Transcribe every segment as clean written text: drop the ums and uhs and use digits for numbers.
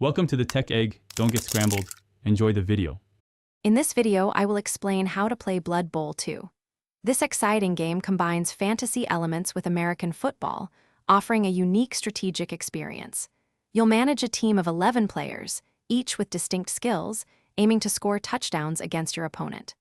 Welcome to the Tech Egg. Don't get scrambled. Enjoy the video. In this video, I will explain how to play Blood Bowl 2. This exciting game combines fantasy elements with American football, offering a unique strategic experience. You'll manage a team of 11 players, each with distinct skills, aiming to score touchdowns against your opponent.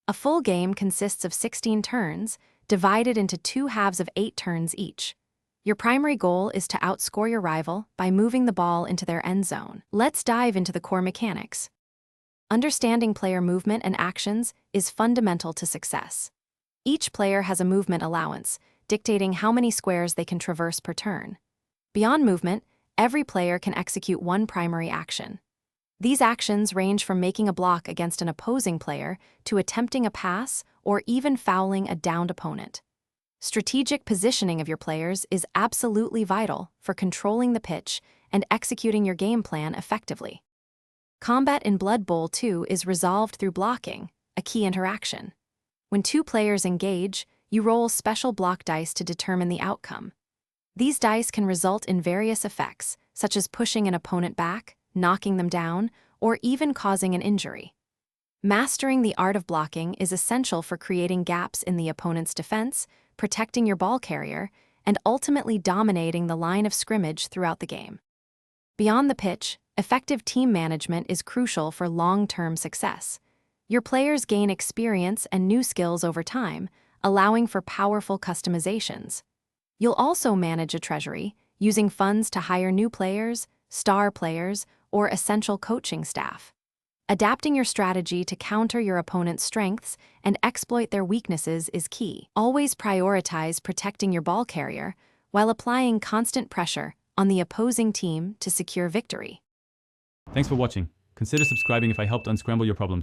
A full game consists of 16 turns, divided into two halves of 8 turns each. Your primary goal is to outscore your rival by moving the ball into their end zone. Let's dive into the core mechanics. Understanding player movement and actions is fundamental to success. Each player has a movement allowance, dictating how many squares they can traverse per turn. Beyond movement, every player can execute one primary action. These actions range from making a block against an opposing player to attempting a pass or even fouling a downed opponent. Strategic positioning of your players is absolutely vital for controlling the pitch and executing your game plan effectively. Combat in Blood Bowl 2 is resolved through blocking, a key interaction. When two players engage, you roll special block dice to determine the outcome. These dice can result in various effects, such as pushing an opponent back, knocking them down, or even causing an injury. Mastering the art of blocking is essential for creating gaps in the opponent's defense, protecting your ball carrier, and ultimately dominating the line of scrimmage throughout the game. Beyond the pitch, effective team management is crucial for long-term success. Your players gain experience and new skills over time, allowing for powerful customizations. You'll also manage a treasury, using funds to hire new players, star players, or essential coaching staff. Adapting your strategy to counter your opponent's strengths and exploit their weaknesses is key. Always prioritize protecting your ball carrier while applying constant pressure on the opposing team to secure victory. Thanks for watching. Consider subscribing if I helped unscramble your problems.